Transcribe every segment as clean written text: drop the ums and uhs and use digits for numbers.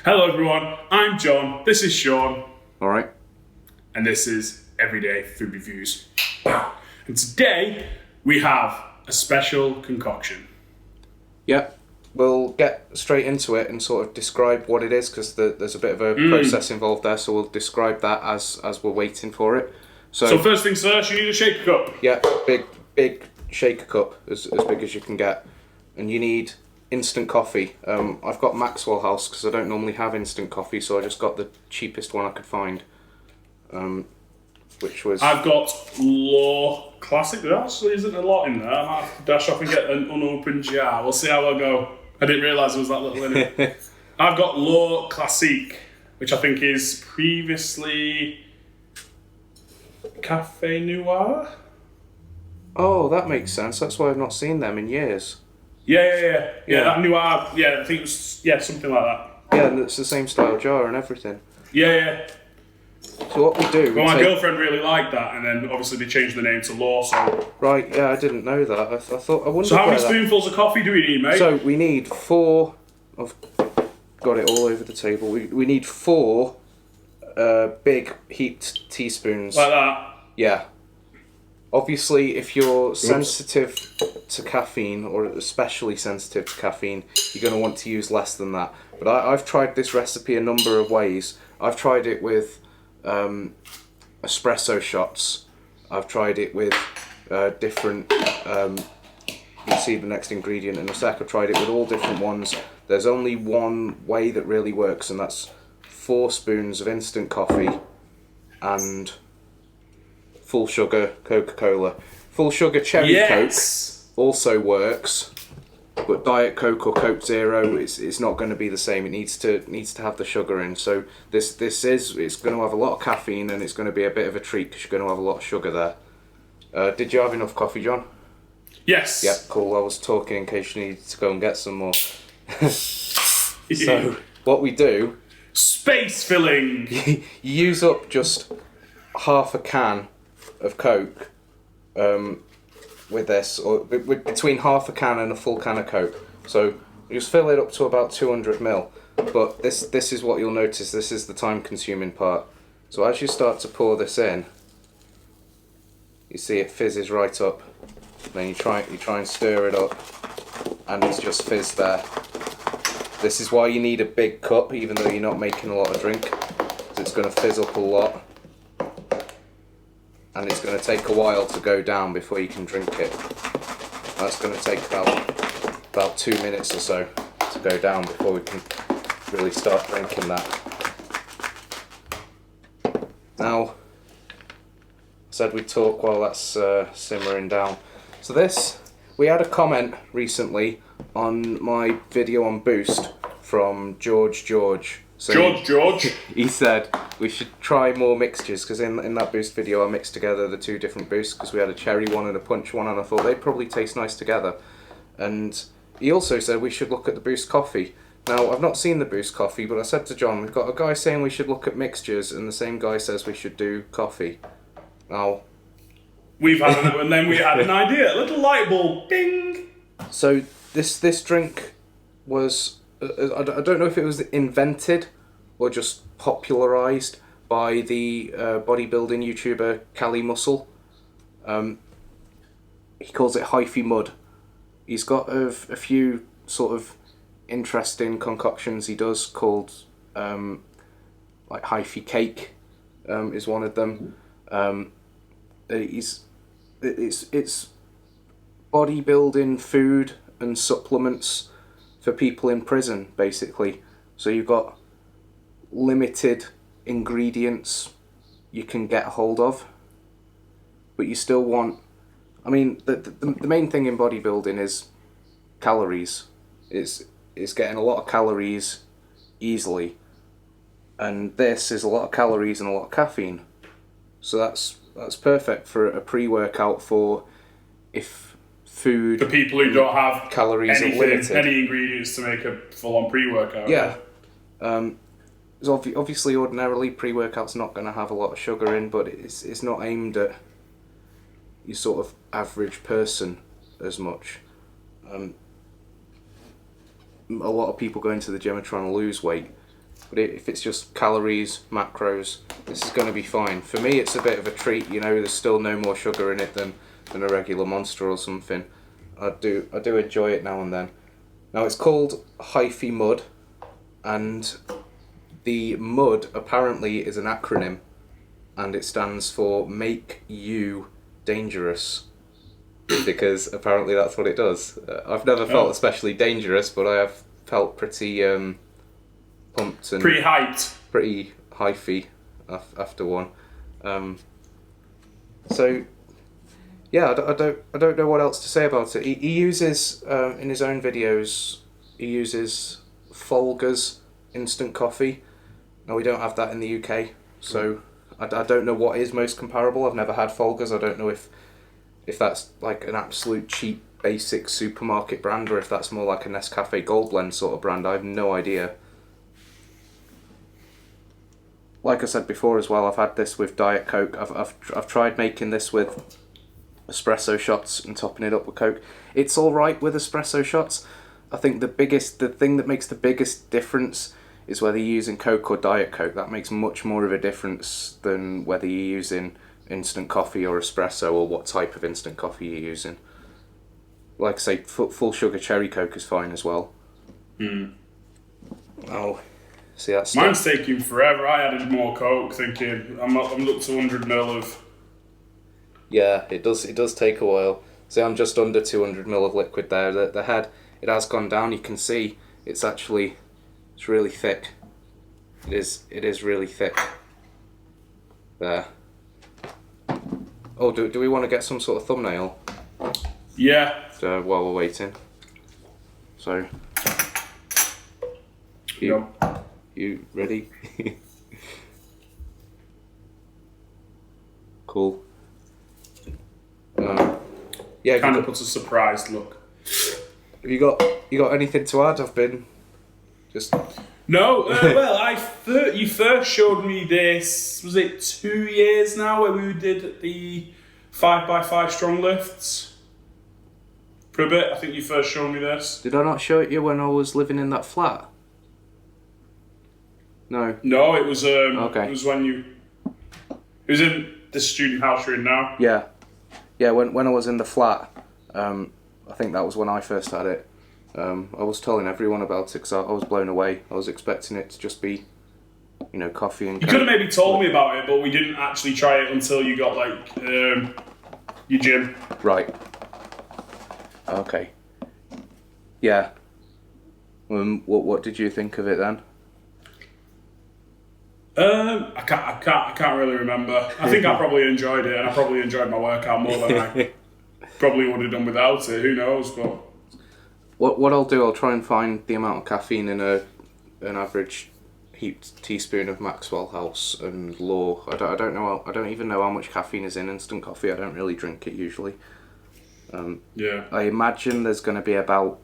Hello everyone, I'm John, this is Sean. Alright. And this is Everyday Food Reviews. And today we have a special concoction. Yeah, we'll get straight into it and sort of describe what it is, because there's a bit of a process involved there, so we'll describe that as we're waiting for it. So first things first, you need a shaker cup. Yeah, big shaker cup, as big as you can get. And you need instant coffee. I've got Maxwell House because I don't normally have instant coffee, so I just got the cheapest one I could find. Which was... I've got Law Classic. There actually isn't a lot in there. I might have to dash off and get an unopened jar. We'll see how I go. I didn't realise there was that little in it. I've got Law Classique, which I think is previously Cafe Noir. Oh, that makes sense. That's why I've not seen them in years. Yeah, that Noir, I think it was, something like that. Yeah, and it's the same style jar and everything. Yeah. So what we do... Well, my girlfriend really liked that, and then obviously they changed the name to Law, so... Right, yeah, I didn't know that. I wondered. So how many spoonfuls of coffee do we need, mate? So we need 4... I've got it all over the table. We need 4 big heaped teaspoons. Like that? Yeah. Obviously, if you're sensitive to caffeine, or especially sensitive to caffeine, you're going to want to use less than that. But I've tried this recipe a number of ways. I've tried it with espresso shots. I've tried it with different... you'll see the next ingredient in a sec. I've tried it with all different ones. There's only one way that really works, and that's 4 spoons of instant coffee and... full sugar Coca Cola. Full sugar cherry Coke also works, but Diet Coke or Coke Zero, it's not going to be the same. It needs to have the sugar in. So it's going to have a lot of caffeine, and it's going to be a bit of a treat because you're going to have a lot of sugar there. Did you have enough coffee, John? Yes. Yep, cool. I was talking in case you needed to go and get some more. So what we do... Space filling! You use up just half a can of Coke with this, or between half a can and a full can of Coke. So you just fill it up to about 200 ml. But this is what you'll notice. This is the time-consuming part. So as you start to pour this in, you see it fizzes right up. Then you try and stir it up, and it's just fizzed there. This is why you need a big cup, even though you're not making a lot of drink, because it's going to fizz up a lot. And it's going to take a while to go down before you can drink it. That's going to take about 2 minutes or so to go down before we can really start drinking that. Now, I said we'd talk while that's simmering down. So we had a comment recently on my video on Boost from George. So George. He said we should try more mixtures, because in that Boost video I mixed together the 2 different Boosts, because we had a cherry one and a punch one, and I thought they'd probably taste nice together. And he also said we should look at the Boost coffee. Now, I've not seen the Boost coffee, but I said to John, we've got a guy saying we should look at mixtures, and the same guy says we should do coffee. Now... We've had an, and then we had an idea, a little light bulb, ding! So this drink was... I don't know if it was invented or just popularised by the bodybuilding YouTuber Cali Muscle. He calls it Hyphy Mud. He's got a few sort of interesting concoctions he does called like Hyphy Cake is one of them. It's bodybuilding food and supplements for people in prison, basically. So you've got limited ingredients you can get hold of, but you still want... I mean, the main thing in bodybuilding is calories. Is getting a lot of calories easily, and this is a lot of calories and a lot of caffeine. So that's perfect for a pre-workout for if food... For people who don't have calories are limited. Any ingredients to make a full-on pre-workout. Yeah. Obviously, ordinarily, pre-workout's not going to have a lot of sugar in, but it's not aimed at your sort of average person as much. A lot of people go into the gym and trying to lose weight, But if it's just calories, macros, this is going to be fine. For me, it's a bit of a treat. You know, there's still no more sugar in it than a regular Monster or something. I do enjoy it now and then. Now it's called Hyphy Mud, and the mud apparently is an acronym, and it stands for Make You Dangerous, because apparently that's what it does. I've never felt especially dangerous, but I have felt pretty pumped and pretty hyped, pretty hyphy after one. So yeah, I don't know what else to say about it. He uses in his own videos, he uses Folgers instant coffee. Now we don't have that in the UK, so I don't know what is most comparable. I've never had Folgers. I don't know if that's like an absolute cheap basic supermarket brand, or if that's more like a Nescafe Gold Blend sort of brand. I have no idea. Like I said before as well, I've had this with Diet Coke. I've tried making this with espresso shots and topping it up with Coke. It's all right with espresso shots. I think the thing that makes the biggest difference is whether you're using Coke or Diet Coke. That makes much more of a difference than whether you're using instant coffee or espresso, or what type of instant coffee you're using. Like I say, full sugar cherry Coke is fine as well. Oh, see that's mine's taking forever. I added more Coke, thinking I'm up to 100 ml of. Yeah, it does take a while. See, I'm just under 200 ml of liquid there. The head, it has gone down. You can see it's really thick. It is really thick. There. Oh, do we want to get some sort of thumbnail? Yeah. While we're waiting. So. You ready? Cool. Yeah. Kind of puts a surprised look. Have you got anything to add? I've been just. No, well, you first showed me this, was it 2 years now, where we did the 5x5 strong lifts? For a bit, I think you first showed me this. Did I not show it you when I was living in that flat? No. No, it was okay. It was when it was in the student house you're in now. Yeah. Yeah, when I was in the flat, I think that was when I first had it. I was telling everyone about it because I was blown away. I was expecting it to just be, coffee and Coke. You could have maybe told me about it, but we didn't actually try it until you got, your gym. Right. Okay. Yeah. What did you think of it then? I can't really remember. I think I probably enjoyed it, and I probably enjoyed my workout more than I probably would have done without it. Who knows? But what I'll do, I'll try and find the amount of caffeine in an average heaped teaspoon of Maxwell House and Law. I don't know. I don't even know how much caffeine is in instant coffee. I don't really drink it usually. Yeah. I imagine there's going to be about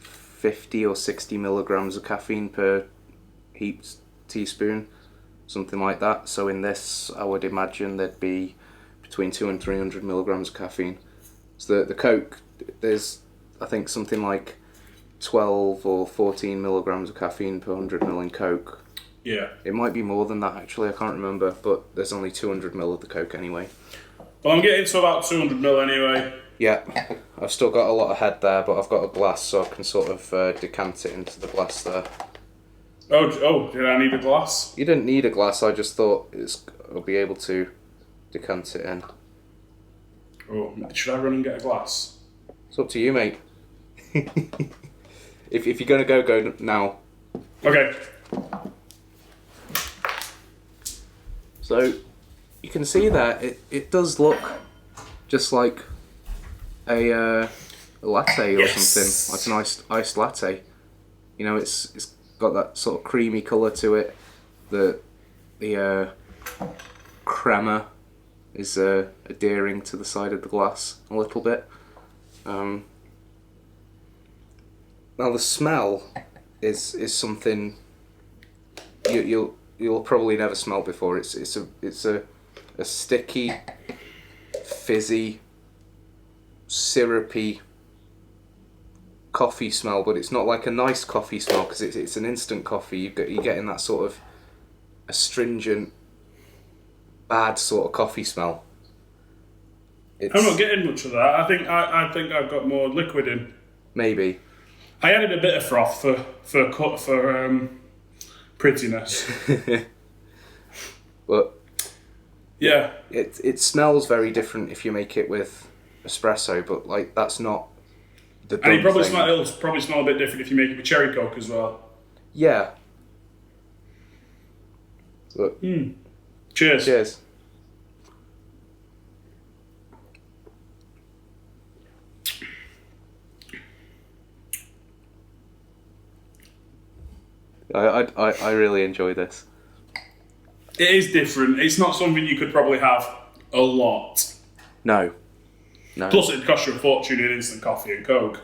50 or 60 milligrams of caffeine per heaped teaspoon, something like that. So in this, I would imagine there'd be between 200 and 300 milligrams of caffeine. So the Coke, there's I think something like 12 or 14 milligrams of caffeine per 100 ml in Coke. Yeah. It might be more than that actually, I can't remember, but there's only 200 ml of the Coke anyway. Well, I'm getting to about 200 ml anyway. Yeah, I've still got a lot of head there, but I've got a glass, so I can sort of decant it into the glass there. Oh, did I need a glass? You didn't need a glass, I just thought I'll be able to decant it in. Oh, should I run and get a glass? It's up to you, mate. if you're going to go now. Okay. So, you can see that it does look just like a latte or something, like an iced latte. It's got that sort of creamy colour to it. The crema is adhering to the side of the glass a little bit. Now the smell is something you'll probably never smell before. It's a sticky, fizzy, syrupy coffee smell, but it's not like a nice coffee smell because it's an instant coffee. You're getting that sort of astringent, bad sort of coffee small. I'm not getting much of that. I think I've got more liquid in. Maybe. I added a bit of froth for prettiness. But yeah, it smells very different if you make it with espresso, but like that's not the and it'll thing. probably smell a bit different if you make it with cherry coke as well. Yeah. But, Cheers. Cheers. I really enjoy this. It is different. It's not something you could probably have a lot. No. Plus, it'd cost you a fortune in instant coffee and coke.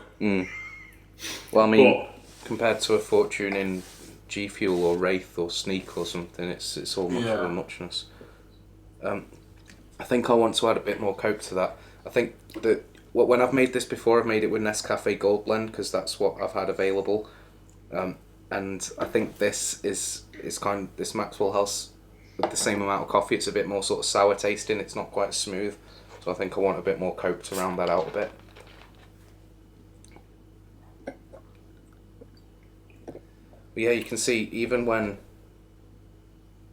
Well, I mean, compared to a fortune in G Fuel or Wraith or Sneak or something, it's all much of a muchness. I think I want to add a bit more coke to that. I think that when I've made this before, I've made it with Nescafe Gold Blend because that's what I've had available. And I think this is this Maxwell House with the same amount of coffee. It's a bit more sort of sour tasting. It's not quite as smooth, so I think I want a bit more coke to round that out a bit. But yeah, you can see even when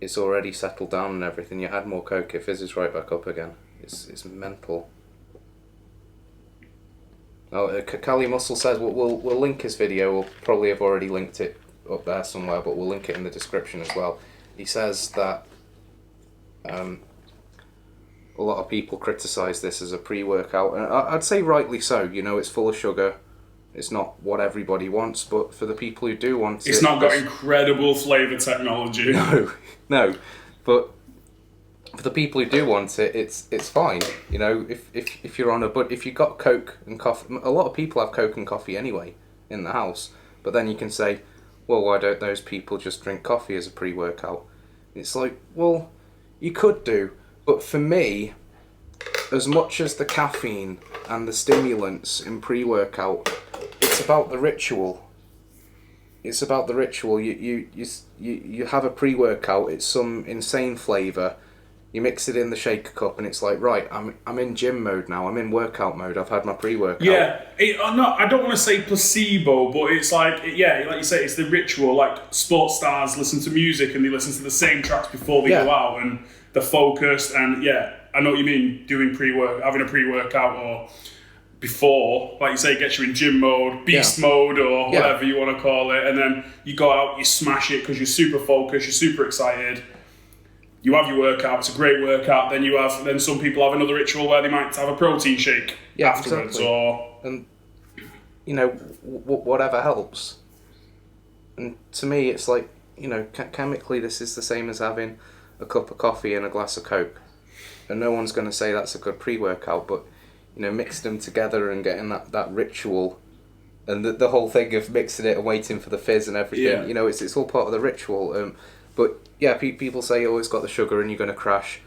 it's already settled down and everything, you add more coke, it fizzes right back up again. It's mental. Oh, Cali Muscle says we'll link his video. We'll probably have already linked it up there somewhere, but we'll link it in the description as well. He says that a lot of people criticise this as a pre-workout, and I'd say rightly so. You know, it's full of sugar. It's not what everybody wants, but for the people who do want it... It's not got incredible flavour technology. No. But for the people who do want it, it's fine. You know, if you're on a... But if you've got Coke and coffee... A lot of people have Coke and coffee anyway in the house. But then you can say, well, why don't those people just drink coffee as a pre-workout? It's like, well, you could do. But for me, as much as the caffeine and the stimulants in pre-workout... It's about the ritual. It's about the ritual. You have a pre-workout. It's some insane flavour. You mix it in the shaker cup, and it's like, right, I'm in gym mode now. I'm in workout mode. I've had my pre-workout. Yeah, I don't want to say placebo, but it's like, like you say, it's the ritual. Like sports stars listen to music and they listen to the same tracks before they go out, and they're focused. And I know what you mean. Doing having a pre-workout or before, like you say, it gets you in gym mode, beast mode, or whatever you want to call it, and then you go out, you smash it because you're super focused, you're super excited. You have your workout, it's a great workout. Then some people have another ritual where they might have a protein shake afterwards, and you know, whatever helps. And to me, it's like, you know, chemically, this is the same as having a cup of coffee and a glass of Coke, and no one's going to say that's a good pre-workout, but you know, mix them together and getting that ritual, and the whole thing of mixing it and waiting for the fizz and everything. Yeah. You know, it's all part of the ritual. But yeah, people say you always got the sugar and you're going to crash.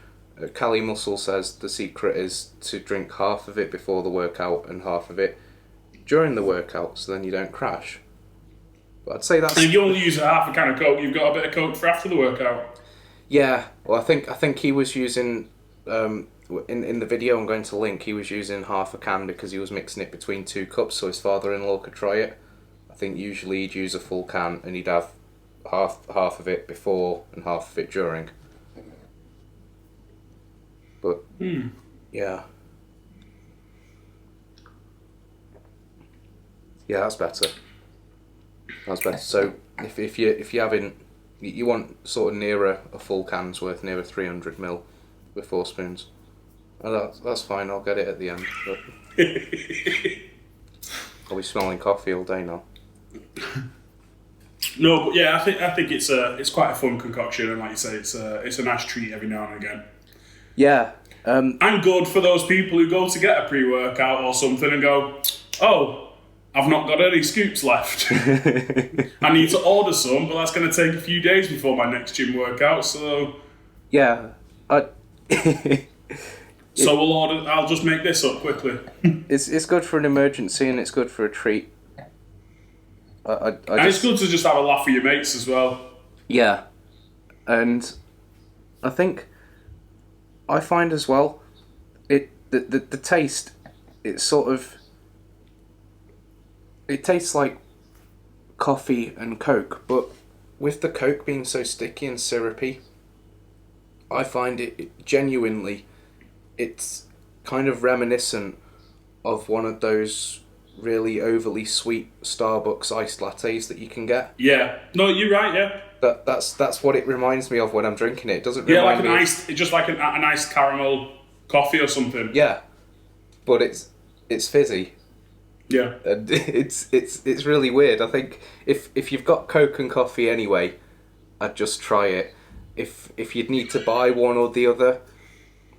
Cali Muscle says the secret is to drink half of it before the workout and half of it during the workout, so then you don't crash. But I'd say that's... And if you only use half a can of Coke, you've got a bit of Coke for after the workout. Yeah, well, I think he was using... In the video I'm going to link, he was using half a can because he was mixing it between 2 cups so his father-in-law could try it. I think usually he'd use a full can and he'd have half of it before and half of it during. But yeah, that's better. So if you're having, you want sort of nearer a full can's worth, nearer 300ml with 4 spoons. Oh, that's fine. I'll get it at the end. But I'll be smelling coffee all day now. No, but yeah, I think it's quite a fun concoction, and like you say, it's a nice treat every now and again. Yeah. And good for those people who go to get a pre-workout or something and go, oh, I've not got any scoops left. I need to order some, but that's going to take a few days before my next gym workout. So yeah, So I'll just make this up quickly. It's good for an emergency and it's good for a treat. And it's good to just have a laugh with your mates as well. Yeah, and I think I find as well the taste. It's sort of it tastes like coffee and Coke, but with the Coke being so sticky and syrupy, I find it genuinely, it's kind of reminiscent of one of those really overly sweet Starbucks iced lattes that you can get. Yeah. No, you're right. Yeah. That's what it reminds me of when I'm drinking it. It doesn't Yeah, remind like me. just like a nice caramel coffee or something. Yeah, but it's fizzy. Yeah. And it's really weird. I think if you've got Coke and coffee anyway, I'd just try it. If you'd need to buy one or the other,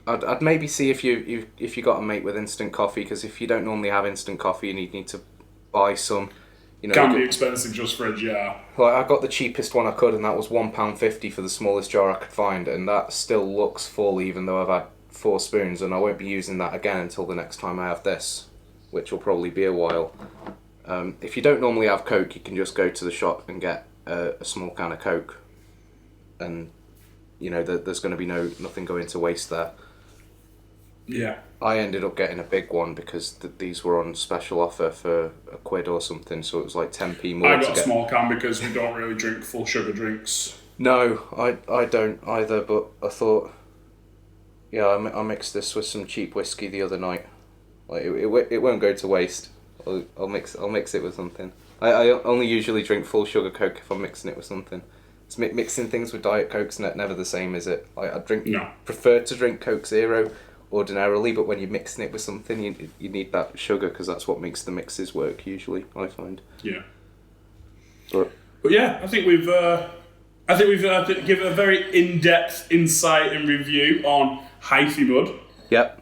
I'd maybe see if you got a mate with instant coffee, because if you don't normally have instant coffee and you need to buy some, Can be expensive just for a jar. Like, I got the cheapest one I could, and that was £1.50 for the smallest jar I could find, and that still looks full even though I've had 4 spoons, and I won't be using that again until the next time I have this, which will probably be a while. If you don't normally have Coke, you can just go to the shop and get a small can of Coke, and there's going to be nothing going to waste there. Yeah. I ended up getting a big one because these were on special offer for £1 or something, so it was like 10p more. I got a small can because we don't really drink full sugar drinks. No, I don't either, but I thought, yeah, I mixed this with some cheap whiskey the other night. Like it won't go to waste. I'll mix it with something. I only usually drink full sugar Coke if I'm mixing it with something. It's mixing things with Diet Coke's never the same, is it? Prefer to drink Coke Zero ordinarily, but when you're mixing it with something, you need that sugar because that's what makes the mixes work usually, I find. Yeah. But yeah, I think we've given a very in-depth insight and review on Hyphy Mud. Yep.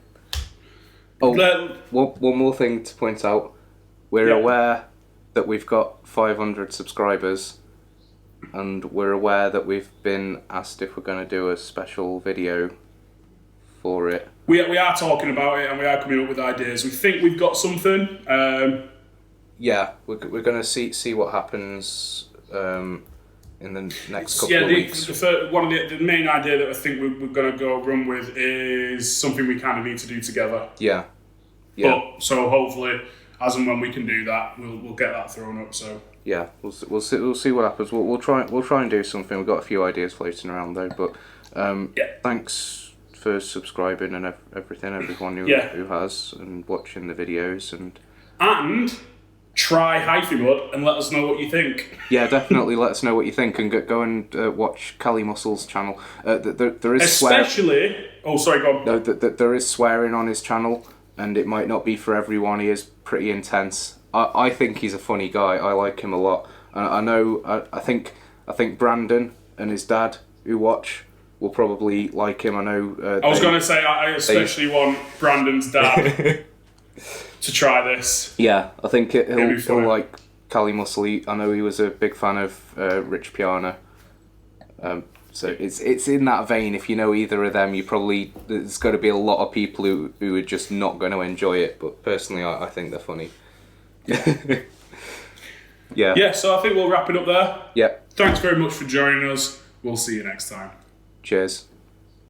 Oh, one more thing to point out. We're aware that we've got 500 subscribers, and we're aware that we've been asked if we're going to do a special video for it. We are talking about it, and we are coming up with ideas. We think we've got something. Yeah, we're going to see what happens in the next couple of weeks. One of the main idea that I think we're going to go run with is something we kind of need to do together. Yeah. But, so hopefully, as and when we can do that, we'll get that thrown up. So yeah, we'll see what happens. We'll try and do something. We've got a few ideas floating around though. But thanks for subscribing and everyone who has, and watching the videos and try Hyphy Mud and let us know what you think. Yeah, definitely let us know what you think, and go and watch Cali Muscle's channel. There is especially. Oh, sorry, go on. No, there is swearing on his channel, and it might not be for everyone. He is pretty intense. I think he's a funny guy. I like him a lot. I think Brandon and his dad who watch will probably like him. I know. I was going to say I especially want Brandon's dad to try this. Yeah, I think he'll like Cali Muscle. I know he was a big fan of Rich Piana. So it's in that vein. If you know either of them, there's got to be a lot of people who are just not going to enjoy it. But personally, I think they're funny. Yeah. Yeah, so I think we'll wrap it up there. Yep. Thanks very much for joining us. We'll see you next time. Cheers.